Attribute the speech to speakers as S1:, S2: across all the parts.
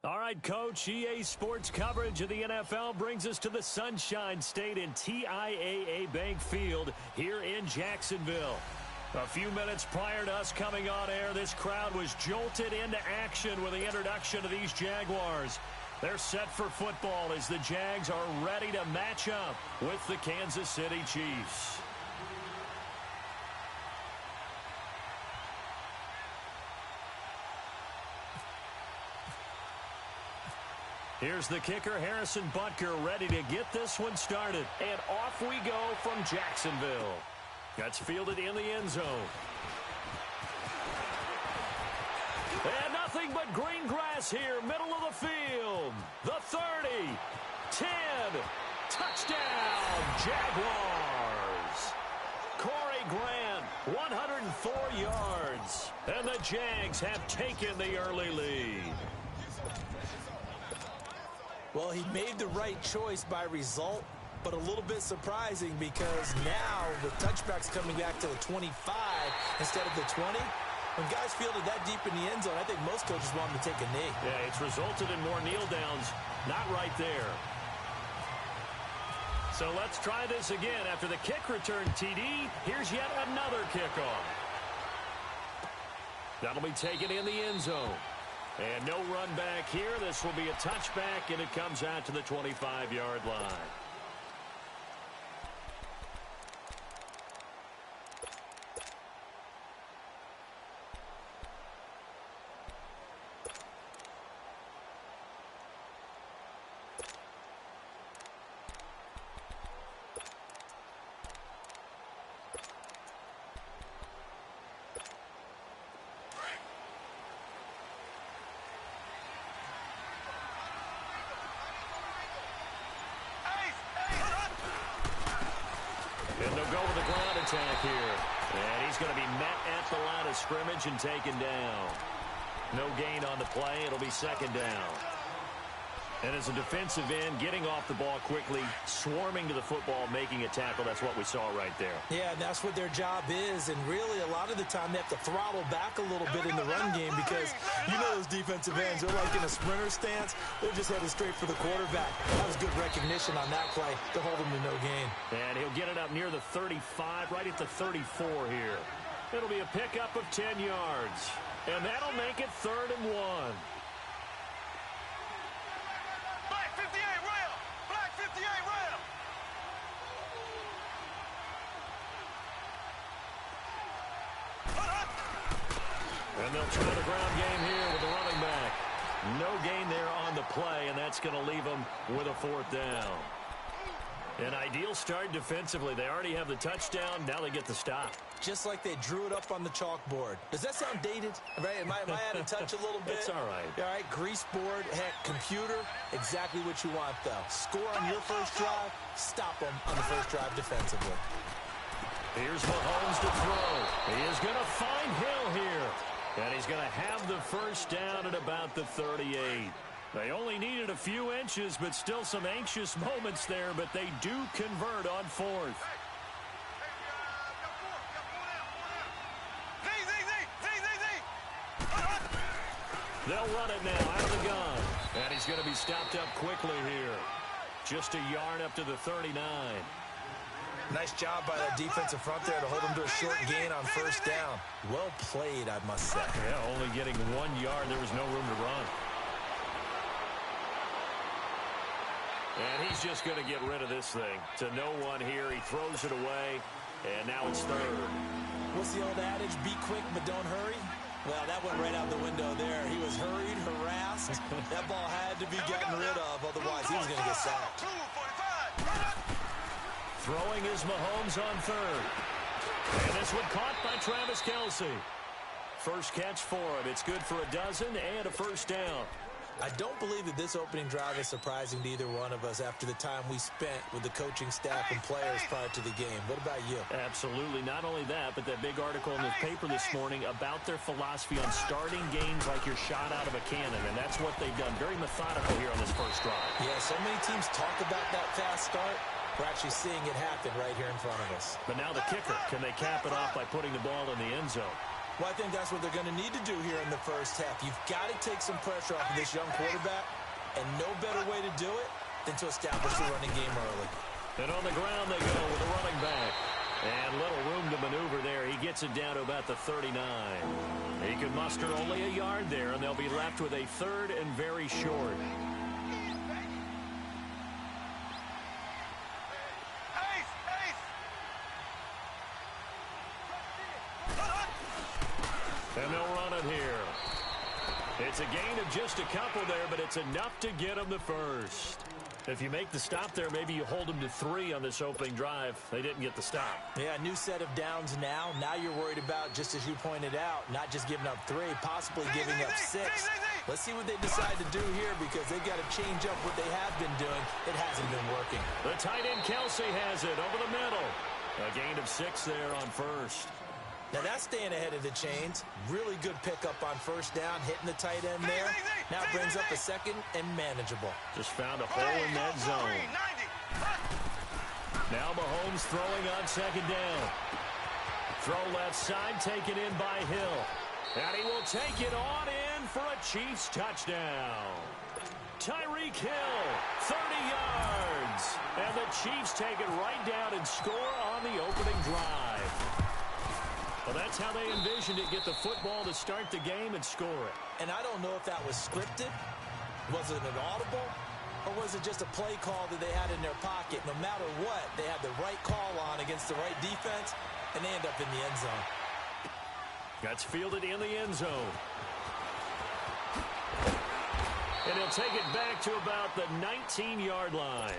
S1: All right, Coach, EA Sports coverage of the NFL brings us to the Sunshine State in TIAA Bank Field here in Jacksonville. A few minutes prior to us coming on air, this crowd was jolted into action with the introduction of these Jaguars. They're set for football as the Jags are ready to match up with the Kansas City Chiefs. Here's the kicker, Harrison Butker, ready to get this one started. And off we go from Jacksonville. That's fielded in the end zone. And nothing but green grass here, middle of the field. The 30, 10, touchdown, Jaguars. Corey Grant, 104 yards. And the Jags have taken the early lead.
S2: Well, he made the right choice by result, but a little bit surprising because now with touchbacks coming back to the 25 instead of the 20, when guys fielded that deep in the end zone, I think most coaches want them to take a knee.
S1: Yeah, it's resulted in more kneel downs. Not right there. So let's try this again. After the kick return TD, here's yet another kickoff. That'll be taken in the end zone. And no run back here. This will be a touchback, and it comes out to the 25-yard line. And they'll go with the ground attack here. And he's going to be met at the line of scrimmage and taken down. No gain on the play. It'll be second down. And as a defensive end, getting off the ball quickly, swarming to the football, making a tackle, that's what we saw right there.
S2: Yeah, and that's what their job is. And really, a lot of the time, they have to throttle back a little bit in the run game because you know those defensive ends, they're like in a sprinter stance. They're just headed straight for the quarterback. That was good recognition on that play to hold him to no gain.
S1: And he'll get it up near the 35, right at the 34 here. It'll be a pickup of 10 yards. And that'll make it 3rd and 1. And they'll try the ground game here with the running back. No gain there on the play, and that's going to leave them with a 4th down. An ideal start defensively. They already have the touchdown. Now they get the stop.
S2: Just like they drew it up on the chalkboard. Does that sound dated? Right? Am I out of touch a little bit?
S1: It's all right.
S2: All right, grease board, heck, computer, exactly what you want, though. Score on your first drive, stop them on the first drive defensively.
S1: Here's Mahomes to throw. He is going to find Hill here. And he's going to have the first down at about the 38. They only needed a few inches, but still some anxious moments there, but they do convert on 4th. They'll run it now out of the gun. And he's going to be stopped up quickly here. Just a yard up to the 39.
S2: Nice job by that defensive front there to hold him to a short gain on first down. Well played, I must say.
S1: Yeah, only getting 1 yard. There was no room to run. And he's just going to get rid of this thing. To no one here. He throws it away, and now it's 3rd.
S2: What's the old adage? Be quick, but don't hurry. Well, that went right out the window there. He was hurried, harassed. That ball had to be gotten rid of, otherwise he was going to get sacked.
S1: Throwing is Mahomes on 3rd. And this one caught by Travis Kelce. First catch for him. It's good for a dozen and a first down.
S2: I don't believe that this opening drive is surprising to either one of us after the time we spent with the coaching staff and players prior to the game. What about you?
S1: Absolutely. Not only that, but that big article in the paper this morning about their philosophy on starting games like you're shot out of a cannon, and that's what they've done. Very methodical here on this first drive.
S2: Yeah, so many teams talk about that fast start. We're actually seeing it happen right here in front of us.
S1: But now the kicker. Can they cap it off by putting the ball in the end zone?
S2: Well, I think that's what they're going to need to do here in the first half. You've got to take some pressure off of this young quarterback, and no better way to do it than to establish the running game early.
S1: And on the ground they go with a running back. And little room to maneuver there. He gets it down to about the 39. He can muster only a yard there, and they'll be left with a third and very short. And they'll run it here. It's a gain of just a couple there, but it's enough to get them the first. If you make the stop there, maybe you hold them to 3 on this opening drive. They didn't get the stop.
S2: Yeah, new set of downs now. Now you're worried about, just as you pointed out, not just giving up 3, possibly giving up 6. Let's see what they decide to do here because they've got to change up what they have been doing. It hasn't been working.
S1: The tight end Kelsey has it over the middle. A gain of 6 there on first.
S2: Now that's staying ahead of the chains. Really good pickup on first down, hitting the tight end there. Now brings up a second and manageable.
S1: Just found a hole in that zone. Now Mahomes throwing on second down. Throw left side, taken in by Hill. And he will take it on in for a Chiefs touchdown. Tyreek Hill, 30 yards. And the Chiefs take it right down and score on the opening drive. Well, that's how they envisioned it, get the football to start the game and score it.
S2: And I don't know if that was scripted, was it an audible, or was it just a play call that they had in their pocket? No matter what, they had the right call on against the right defense, and they end up in the end zone.
S1: That's fielded in the end zone. And he'll take it back to about the 19-yard line.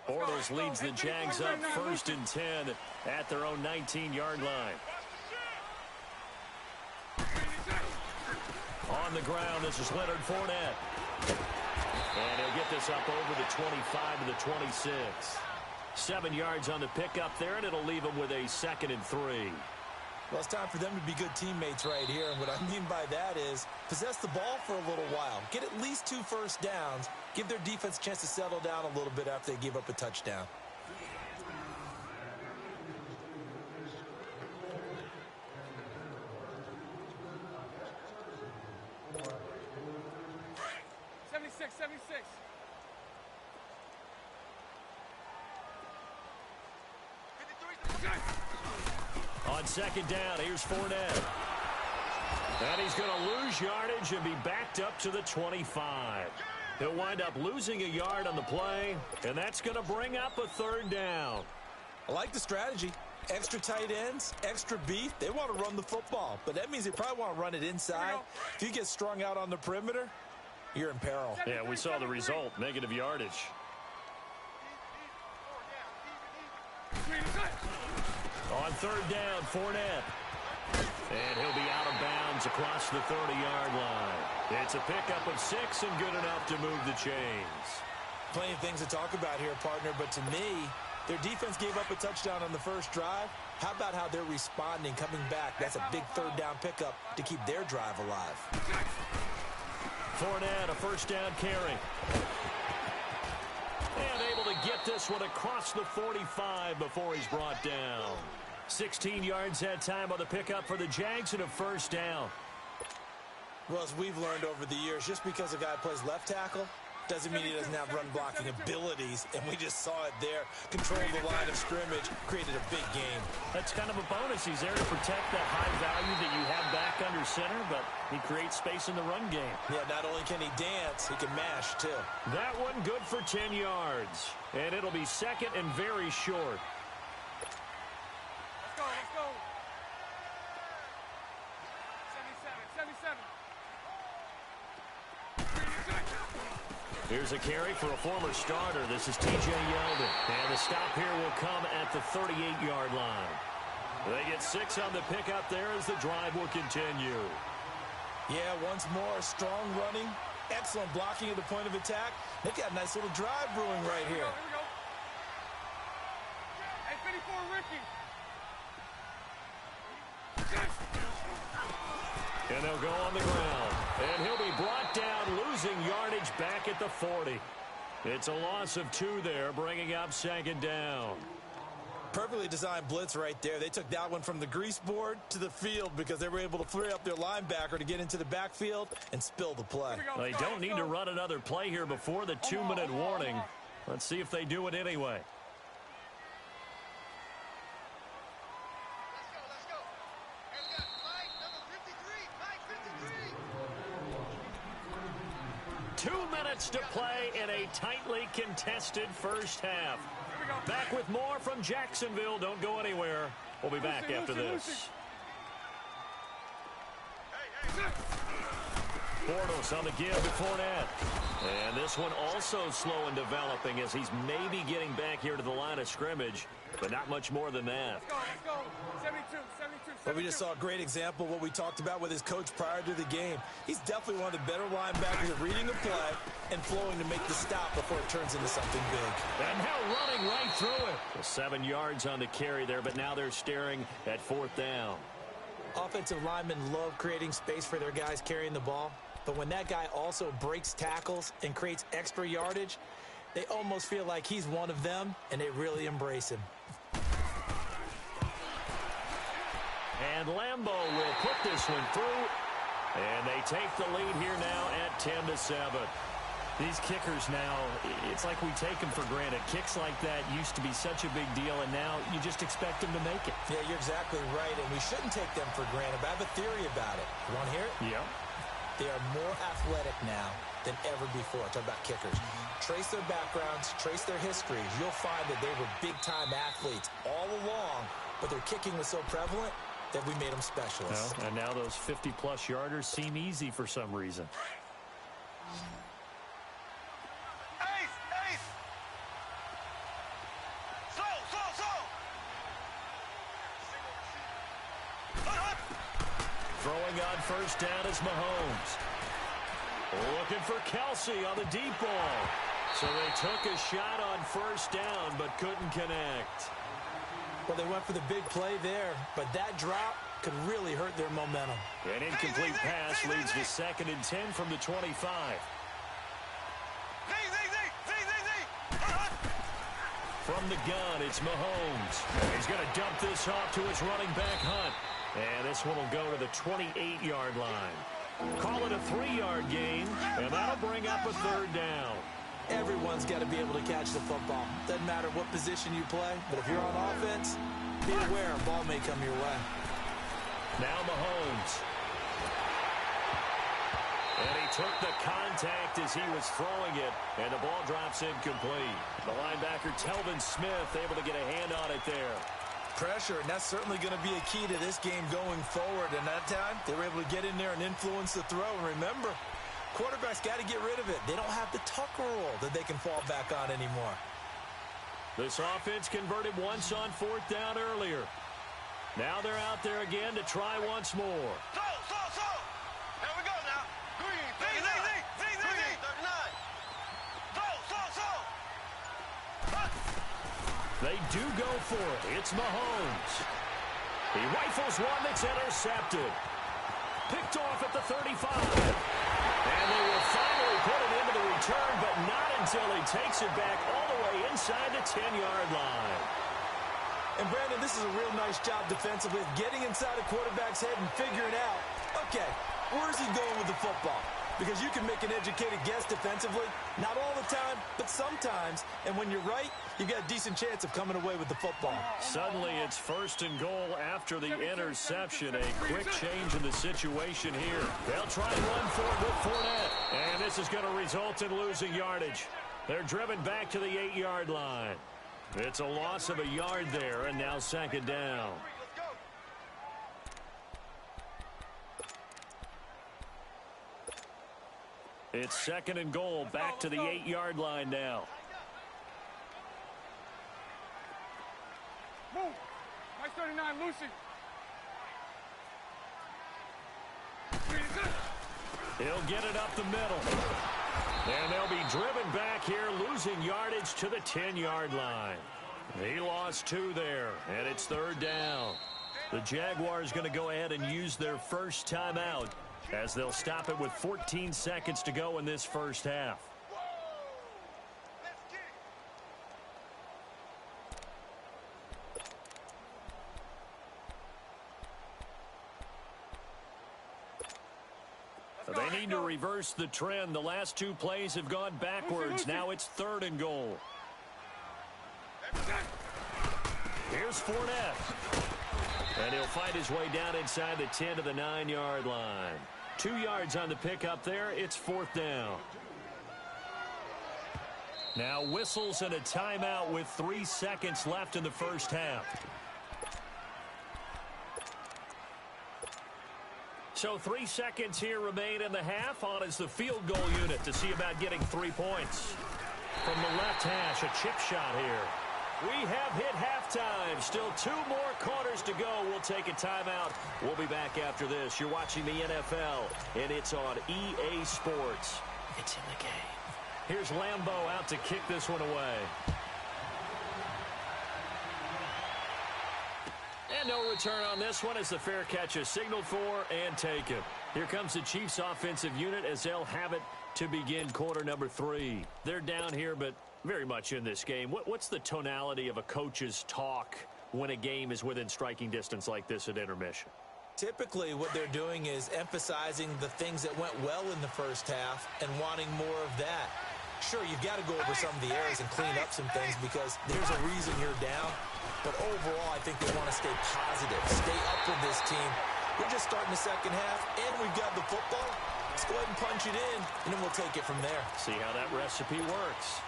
S1: Bortles leads the Jags up 1st and 10 at their own 19-yard line. On the ground, this is Leonard Fournette. And he'll get this up over the 25 to the 26. 7 yards on the pickup there, and it'll leave him with a 2nd and 3.
S2: Well, it's time for them to be good teammates right here. And what I mean by that is possess the ball for a little while. Get at least 2 first downs. Give their defense a chance to settle down a little bit after they give up a touchdown.
S1: On second down, here's Fournette. And he's going to lose yardage and be backed up to the 25. He'll wind up losing a yard on the play, and that's going to bring up a 3rd down.
S2: I like the strategy. Extra tight ends, extra beef. They want to run the football, but that means they probably want to run it inside. If you get strung out on the perimeter, you're in peril.
S1: Yeah, we saw the result, negative yardage. On 3rd down, Fournette. And he'll be out of bounds across the 30-yard line. It's a pickup of 6 and good enough to move the chains.
S2: Plenty of things to talk about here, partner, but to me, their defense gave up a touchdown on the first drive. How about how they're responding, coming back? That's a big 3rd down pickup to keep their drive alive.
S1: Fournette, a 1st down carry. And able to get this one across the 45 before he's brought down. 16 yards that time on the pickup for the Jags and a 1st down.
S2: Well, as we've learned over the years, just because a guy plays left tackle doesn't mean he doesn't have run blocking abilities, and we just saw it there. Controlled the line of scrimmage, created a big game.
S1: That's kind of a bonus. He's there to protect that high value that you have back under center, but he creates space in the run game.
S2: Yeah, not only can he dance, he can mash, too.
S1: That one good for 10 yards, and it'll be 2nd and very short.
S3: Let's go. 77.
S1: Here's a carry for a former starter. This is T.J. Yeldon. And the stop here will come at the 38-yard line. They get 6 on the pickup there as the drive will continue.
S2: Yeah, once more, strong running, Excellent blocking at the point of attack. They've got a nice little drive brewing right here.
S3: Here we go. Hey, 54, Ricky.
S1: And they'll go on the ground. And he'll be brought down, losing yardage back at the 40. It's a loss of 2 there, bringing up 2nd down.
S2: Perfectly designed blitz right there. They took that one from the grease board to the field because they were able to free up their linebacker to get into the backfield and spill the play.
S1: They don't need to run another play here before the 2-minute warning. Let's see if they do it anyway.
S3: Let's go. Hey, we got Mike, number 53. Mike, 53.
S1: 2 minutes to play in a tightly contested first half. Back with more from Jacksonville. Don't go anywhere. We'll be back after this. Bortles on the give to Fournette. And this one also slow in developing as he's maybe getting back here to the line of scrimmage, but not much more than that.
S3: Let's go. 72.
S2: But we just saw a great example of what we talked about with his coach prior to the game. He's definitely one of the better linebackers at reading the play and flowing to make the stop before it turns into something big.
S1: And now running right through it. Well, 7 yards on the carry there, but now they're staring at 4th down.
S2: Offensive linemen love creating space for their guys carrying the ball. But when that guy also breaks tackles and creates extra yardage, they almost feel like he's one of them, and they really embrace him.
S1: And Lambeau will put this one through. And they take the lead here now at 10-7. These kickers now, it's like we take them for granted. Kicks like that used to be such a big deal, and now you just expect them to make it.
S2: Yeah, you're exactly right, and we shouldn't take them for granted. But I have a theory about it. You want to hear it?
S1: Yeah.
S2: They are more athletic now than ever before. Talk about kickers. Trace their backgrounds, trace their histories. You'll find that they were big-time athletes all along, but their kicking was so prevalent that we made them specialists.
S1: Well, and now those 50-plus yarders seem easy for some reason.
S3: Ace. Slow.
S1: Throwing on first down is Mahomes. Looking for Kelsey on the deep ball. So they took a shot on first down, but couldn't connect.
S2: Well, they went for the big play there, but that drop could really hurt their momentum.
S1: An incomplete pass leads to 2nd and 10 from the 25. From the gun, it's Mahomes. He's going to dump this off to his running back, Hunt. And this one will go to the 28-yard line. Call it a 3-yard gain, and that'll bring up a 3rd down.
S2: Everyone's got to be able to catch the football. Doesn't matter what position you play, but if you're on offense, be aware a ball may come your way.
S1: Now Mahomes. And he took the contact as he was throwing it, and the ball drops incomplete. The linebacker, Telvin Smith, able to get a hand on it there.
S2: Pressure, and that's certainly going to be a key to this game going forward. And that time, they were able to get in there and influence the throw. And remember, quarterbacks got to get rid of it. They don't have the Tucker rule that they can fall back on anymore.
S1: This offense converted once on 4th down earlier. Now they're out there again to try once more.
S3: So. Here we go now. Green, 39. So.
S1: They do go for it. It's Mahomes. He rifles one that's intercepted. Picked off at the 35. And they will finally put it into the return, but not until he takes it back all the way inside the 10-yard line.
S2: And, Brandon, this is a real nice job defensively, getting inside a quarterback's head and figuring out, okay, where's he going with the football? Because you can make an educated guess defensively, not all the time, but sometimes. And when you're right, you've got a decent chance of coming away with the football.
S1: Suddenly it's 1st and goal after the interception. A quick change in the situation here. They'll try and run for it with Fournette. And this is going to result in losing yardage. They're driven back to the 8-yard line. It's a loss of a yard there, and now 2nd down. It's 2nd and goal, back to the 8-yard line now.
S3: Move. Nice 39, Lucy.
S1: He'll get it up the middle. And they'll be driven back here, losing yardage to the 10-yard line. He lost 2 there, and it's 3rd down. The Jaguars going to go ahead and use their first timeout as they'll stop it with 14 seconds to go in this first half. They need to reverse the trend. The last 2 plays have gone backwards. Now it's 3rd and goal. Here's Fournette. And he'll find his way down inside the 10 to the 9-yard line. 2 yards on the pickup there. It's 4th down. Now whistles and a timeout with 3 seconds left in the first half. So 3 seconds here remain in the half. On is the field goal unit to see about getting 3 points. From the left hash, a chip shot here. We have hit halftime. Still 2 more quarters to go. We'll take a timeout. We'll be back after this. You're watching the NFL, and it's on EA Sports. It's in the game. Here's Lambeau out to kick this one away. And no return on this one as the fair catch is signaled for and taken. Here comes the Chiefs offensive unit as they'll have it to begin quarter number 3. They're down here, but very much in this game. What's the tonality of a coach's talk when a game is within striking distance like this at intermission?
S2: Typically, what they're doing is emphasizing the things that went well in the first half and wanting more of that. Sure, you've got to go over some of the areas and clean up some things because there's a reason you're down. But overall, I think they want to stay positive, stay up with this team. We're just starting the second half, and we've got the football. Let's go ahead and punch it in, and then we'll take it from there.
S1: See how that recipe works.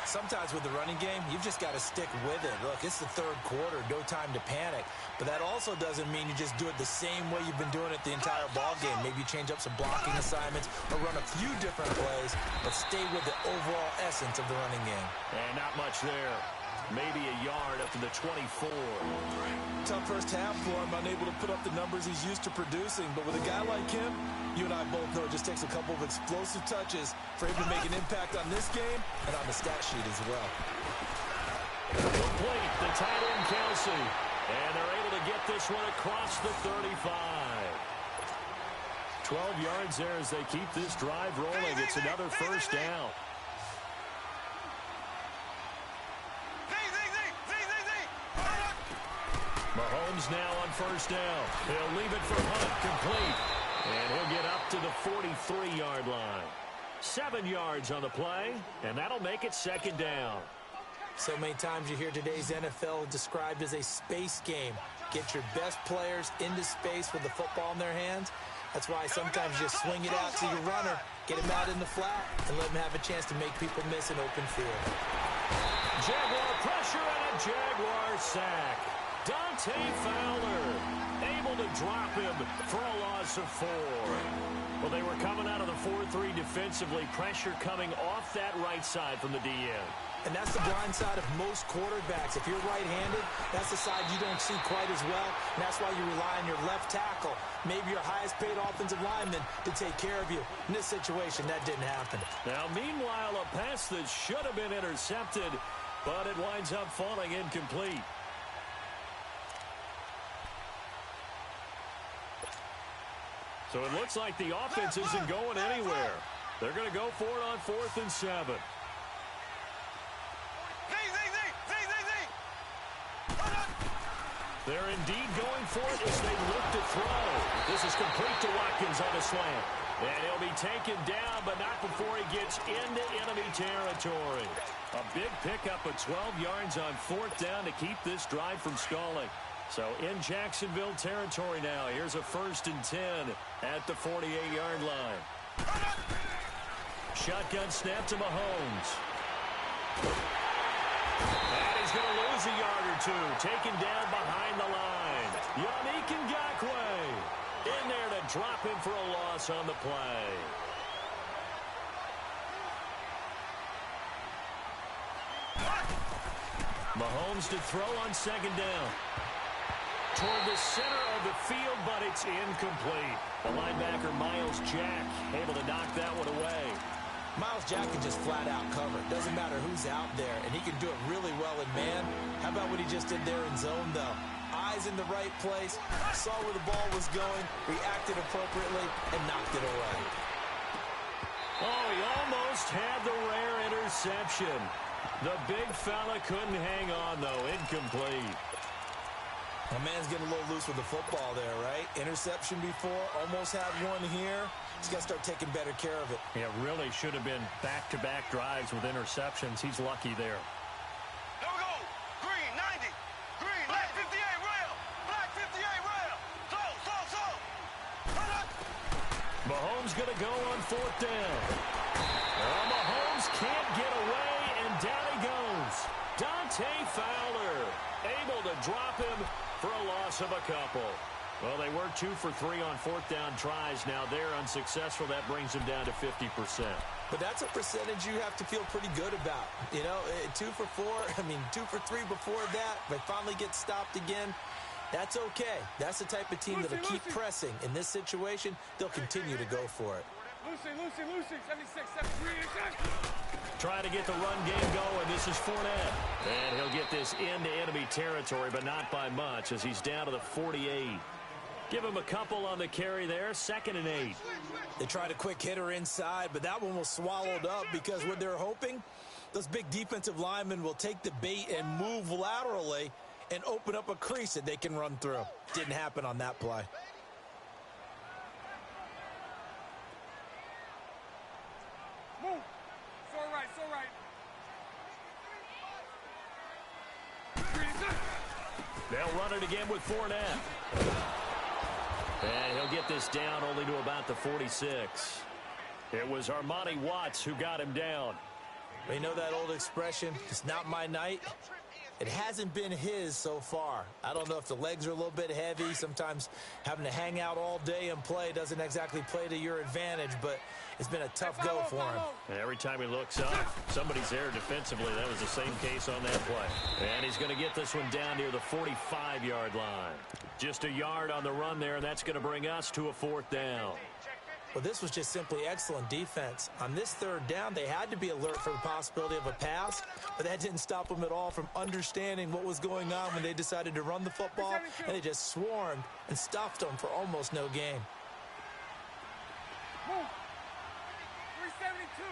S2: Sometimes with the running game, you've just got to stick with it. Look, it's the 3rd quarter, no time to panic. But that also doesn't mean you just do it the same way you've been doing it the entire ball game. Maybe you change up some blocking assignments or run a few different plays, but stay with the overall essence of the running game.
S1: And not much there. Maybe a yard up to the 24.
S2: Tough first half for him, unable to put up the numbers he's used to producing. But with a guy like him, you and I both know it just takes a couple of explosive touches for him to make an impact on this game and on the stat sheet as well.
S1: Complete, the tight end Kelsey. And they're able to get this one across the 35. 12 yards there as they keep this drive rolling. It's another first down. Mahomes now on first down. He'll leave it for Hunt, complete. And he'll get up to the 43-yard line. 7 yards on the play, and that'll make it 2nd down.
S2: So many times you hear today's NFL described as a space game. Get your best players into space with the football in their hands. That's why sometimes you just swing it out to your runner, get him out in the flat, and let him have a chance to make people miss an open field.
S1: Jaguar pressure and a Jaguar sack. Dante Fowler able to drop him for a loss of 4. Well, they were coming out of the 4-3 defensively. Pressure coming off that right side from the DN.
S2: And that's the blind side of most quarterbacks. If you're right-handed, that's the side you don't see quite as well. And that's why you rely on your left tackle, maybe your highest-paid offensive lineman, to take care of you. In this situation, that didn't happen.
S1: Now, meanwhile, a pass that should have been intercepted, but it winds up falling incomplete. So it looks like the offense isn't going anywhere. They're going to go for it on 4th and 7. They're indeed going for it as they look to throw. This is complete to Watkins on a slant. And he'll be taken down, but not before he gets into enemy territory. A big pickup of 12 yards on 4th down to keep this drive from stalling. So in Jacksonville territory now. Here's a 1st and 10 at the 48-yard line. Shotgun snap to Mahomes. And he's going to lose a yard or 2. Taken down behind the line. Yannick Ngakoue in there to drop him for a loss on the play. Mahomes to throw on 2nd down. toward the center of the field, but it's incomplete. The linebacker, Miles Jack, able to knock that one away.
S2: Miles Jack can just flat out cover. Doesn't matter who's out there, and he can do it really well in man. How about what he just did there in zone, though? Eyes in the right place, saw where the ball was going, reacted appropriately, and knocked it away.
S1: Oh, he almost had the rare interception. The big fella couldn't hang on, though. Incomplete.
S2: My man's getting a little loose with the football there, right? Interception before, almost had one here. He's got to start taking better care of it.
S1: Yeah, really should have been back-to-back drives with interceptions. He's lucky there.
S3: Here we go. Green, 90. Green, black 58 rail. Black 58 rail. So.
S1: Mahomes going to go on fourth down. Well, Mahomes can't get away, and down he goes. Dante Fowler able to drop him for a loss of a couple. Well, they were 2 for 3 on fourth down tries. Now they're unsuccessful. That brings them down to 50%.
S2: But that's a percentage you have to feel pretty good about. You know, 2 for 4, 2 for 3 before that. They finally get stopped again. That's okay. That's the type of team that'll keep pressing. In this situation, they'll continue to go for it.
S4: Lucy, 76, 73,
S1: Trying to get the run game going. This is Fournette. And he'll get this into enemy territory, but not by much as he's down to the 48. Give him a couple on the carry there. 2nd and 8.
S2: They tried a quick hitter inside, but that one was swallowed up because what they're hoping, those big defensive linemen will take the bait and move laterally and open up a crease that they can run through. Didn't happen on that play.
S4: Move. So right.
S1: They'll run it again with Fournette. And he'll get this down only to about the 46. It was Armani Watts who got him down.
S2: You know that old expression, it's not my night? It hasn't been his so far. I don't know if the legs are a little bit heavy. Sometimes having to hang out all day and play doesn't exactly play to your advantage, but it's been a tough go for him.
S1: And every time he looks up, somebody's there defensively. That was the same case on that play. And he's going to get this one down near the 45-yard line. Just a yard on the run there, and that's going to bring us to a 4th down.
S2: Well, this was just simply excellent defense. On this 3rd down, they had to be alert for the possibility of a pass, but that didn't stop them at all from understanding what was going on when they decided to run the football, and they just swarmed and stuffed them for almost no gain.
S4: Move. 372.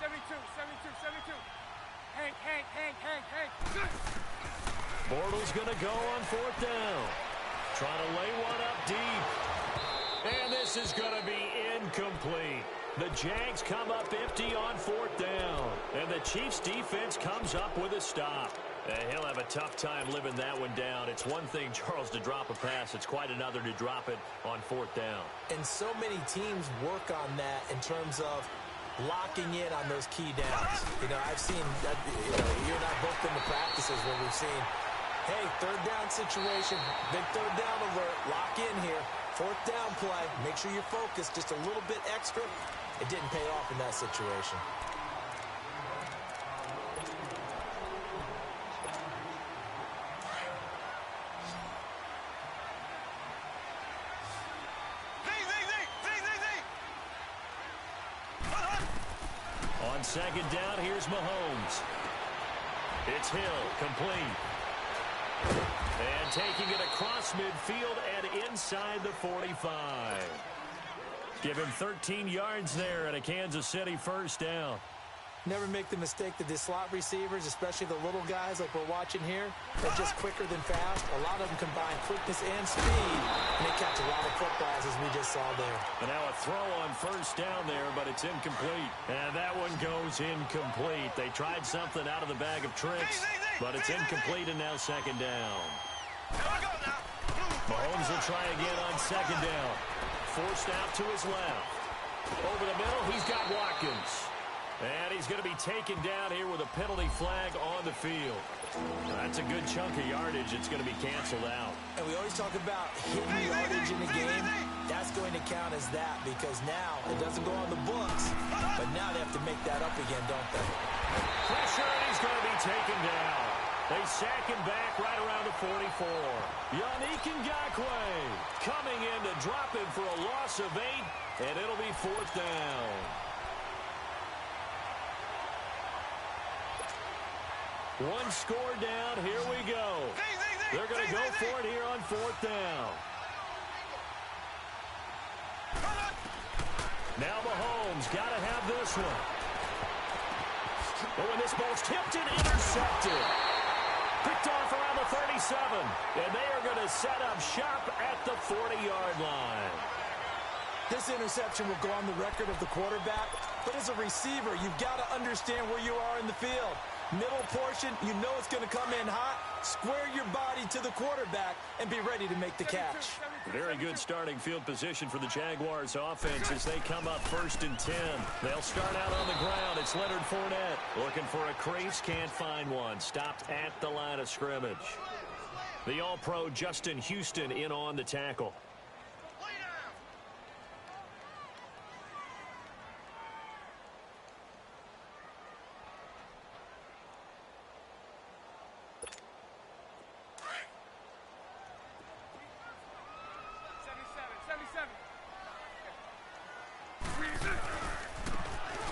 S4: 72. Hank.
S1: Bortles going to go on 4th down. Trying to lay one up deep. And this is going to be incomplete. The Jags come up empty on 4th down. And the Chiefs defense comes up with a stop. And he'll have a tough time living that one down. It's one thing, Charles, to drop a pass. It's quite another to drop it on 4th down.
S2: And so many teams work on that in terms of locking in on those key downs. You know, I've seen, you and I both been to practices where we've seen, hey, 3rd down situation, big 3rd down alert, lock in here. 4th down play, make sure you're focused just a little bit extra. It didn't pay off in that situation.
S1: On 2nd down, here's Mahomes. It's Hill, complete. And taking it across midfield and inside the 45. Give him 13 yards there and a Kansas City 1st down.
S2: Never make the mistake that the slot receivers, especially the little guys like we're watching here, are just quicker than fast. A lot of them combine quickness and speed, and they catch a lot of footballs as we just saw there.
S1: And now a throw on 1st down there, but it's incomplete. And that one goes incomplete. They tried something out of the bag of tricks, but it's incomplete and now 2nd down. Mahomes will try again on 2nd down. Forced out to his left. Over the middle, he's got Watkins. And he's going to be taken down here with a penalty flag on the field. That's a good chunk of yardage. It's going to be canceled out.
S2: And we always talk about hitting yardage in a game. That's going to count as that because now it doesn't go on the books, but now they have to make that up again, don't they?
S1: Pressure, and he's going to be taken down. They sack him back right around the 44. Yannick Ngakoue coming in to drop him for a loss of 8, and it'll be 4th down. One score down. Here we go. They're going to go for it here on 4th down. Now Mahomes got to have this one. Oh, and this ball's tipped and intercepted. Picked off around the 37. And they are going to set up shop at the 40-yard line.
S2: This interception will go on the record of the quarterback, but as a receiver, you've got to understand where you are in the field. Middle portion, you know it's going to come in hot. Square your body to the quarterback and be ready to make the catch.
S1: Very good starting field position for the Jaguars offense as they come up 1st and 10. They'll start out on the ground. It's Leonard Fournette looking for a crease. Can't find one. Stopped at the line of scrimmage. The All-Pro Justin Houston in on the tackle.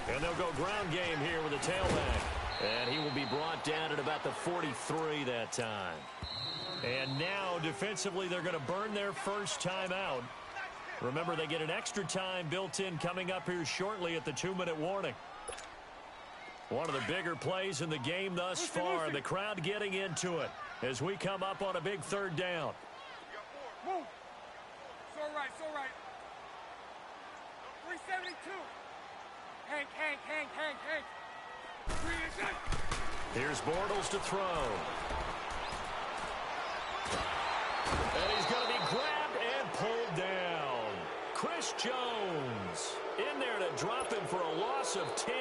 S1: And they'll go ground game here with a tailback. And he will be brought down at about the 43 that time. And now, defensively, they're going to burn their first time out. Remember, they get an extra time built in coming up here shortly at the 2-minute warning. One of the bigger plays in the game thus far, and the crowd getting into it as we come up on a big 3rd down.
S4: Move. It's all right, it's all right. 372. Hank.
S1: Here's Bortles to throw. And he's going to be grabbed and pulled down. Chris Jones in there to drop him for a loss of 10.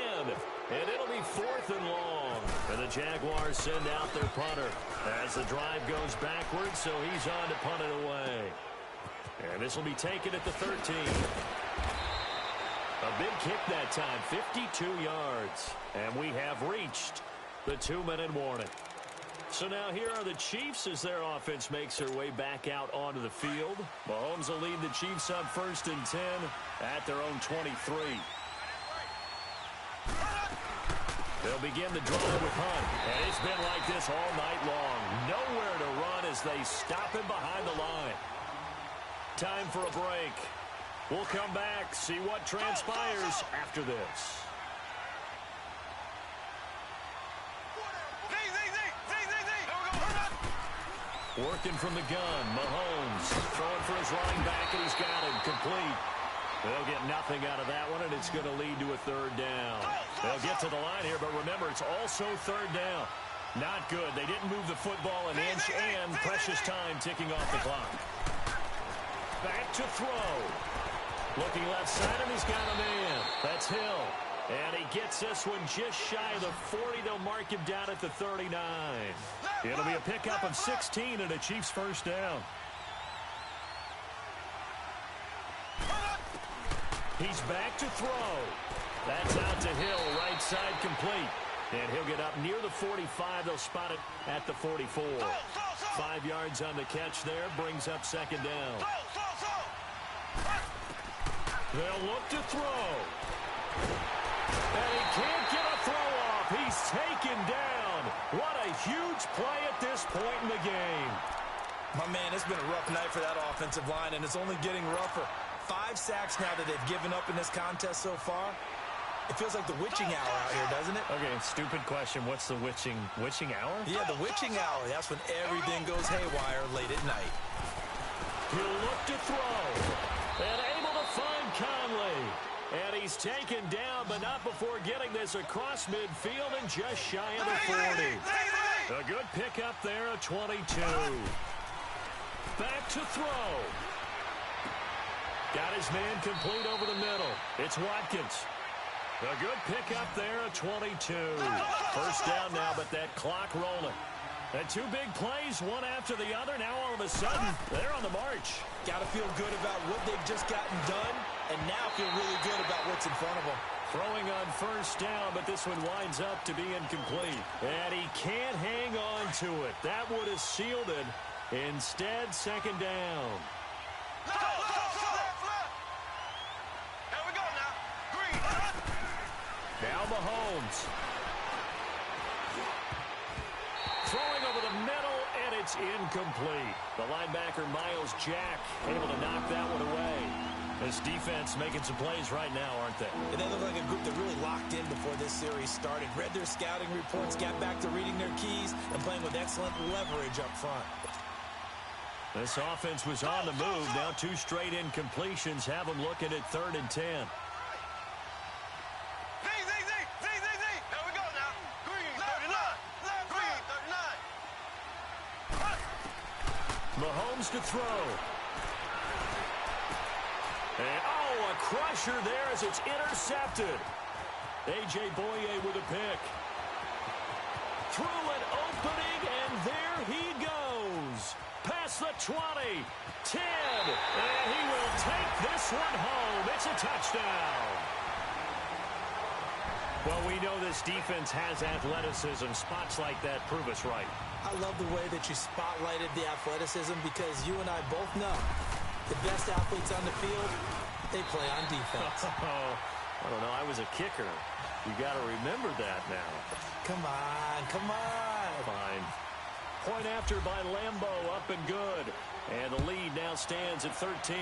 S1: And it'll be 4th and long. And the Jaguars send out their punter as the drive goes backwards, so he's on to punt it away. And this will be taken at the 13. A big kick that time, 52 yards. And we have reached the 2-minute warning. So now here are the Chiefs as their offense makes their way back out onto the field. Mahomes will lead the Chiefs on 1st and 10 at their own 23. They'll begin the drive with Hunt. And it's been like this all night long. Nowhere to run as they stop him behind the line. Time for a break. We'll come back, see what transpires after this. Working from the gun, Mahomes throwing for his running back, and he's got him complete. They'll get nothing out of that one, and it's going to lead to a 3rd down. They'll get to the line here, but remember, it's also 3rd down. Not good. They didn't move the football an inch, and precious time ticking off the clock. Back to throw. Looking left side, and he's got a man. That's Hill. And he gets this one just shy of the 40. They'll mark him down at the 39. It'll be a pickup of 16 and a Chiefs 1st down. He's back to throw. That's out to Hill, right side complete. And he'll get up near the 45. They'll spot it at the 44. 5 yards on the catch there, brings up 2nd down. They'll look to throw. And he can't get a throw off. He's taken down. What a huge play at this point in the game.
S2: My man, it's been a rough night for that offensive line, and it's only getting rougher. 5 sacks now that they've given up in this contest so far. It feels like the witching hour out here, doesn't it?
S1: Okay, stupid question. What's the witching hour?
S2: Yeah, the witching hour. That's when everything goes haywire late at night.
S1: He'll look to throw. And able to find Conley. And he's taken down, but not before getting this across midfield and just shy of the 40. A good pickup there, a 22. Back to throw. Got his man complete over the middle. It's Watkins. A good pickup there, a 22. 1st down now, but that clock rolling. And 2 big plays, one after the other. Now all of a sudden, they're on the march.
S2: Got to feel good about what they've just gotten done, and now feel really good about what's in front of them.
S1: Throwing on first down, but this one winds up to be incomplete. And he can't hang on to it. That would have sealed it. Instead, second down.
S3: Here we go now. Green.
S1: Now Mahomes. Throwing over the middle, and it's incomplete. The linebacker, Miles Jack, able to knock that one away. This defense making some plays right now, aren't they?
S2: And they look like a group that really locked in before this series started. Read their scouting reports, got back to reading their keys, and playing with excellent leverage up front.
S1: This offense was on the move. Now 2 straight incompletions have them looking at 3rd and 10.
S3: Z. Here we go now. Green, 39. Green, 39.
S1: Mahomes to throw. And, oh, a crusher there as it's intercepted. A.J. Boye with a pick. Through an opening, and there he goes. Past the 20, 10, and he will take this one home. It's a touchdown. Well, we know this defense has athleticism. Spots like that prove us right.
S2: I love the way that you spotlighted the athleticism because you and I both know the best athletes on the field, they play on defense.
S1: I don't know. I was a kicker. You got to remember that now.
S2: Come on, come on.
S1: Fine. Point after by Lambeau, up and good. And the lead now stands at 13.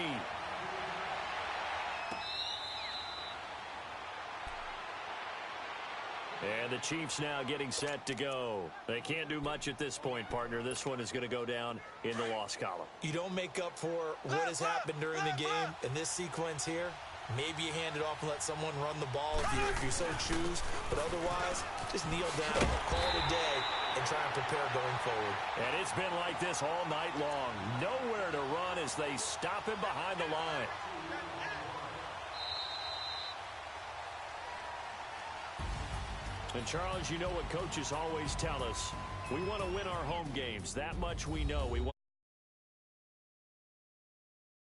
S1: And the Chiefs now getting set to go. They can't do much at this point, partner. This one is going to go down in the loss column.
S2: You don't make up for what has happened during the game in this sequence here. Maybe you hand it off and let someone run the ball if you so choose. But otherwise, just kneel down, call it a day, and try and prepare going forward.
S1: And it's been like this all night long. Nowhere to run as they stop him behind the line. And, Charles, you know what coaches always tell us. We want to win our home games. That much we know. We want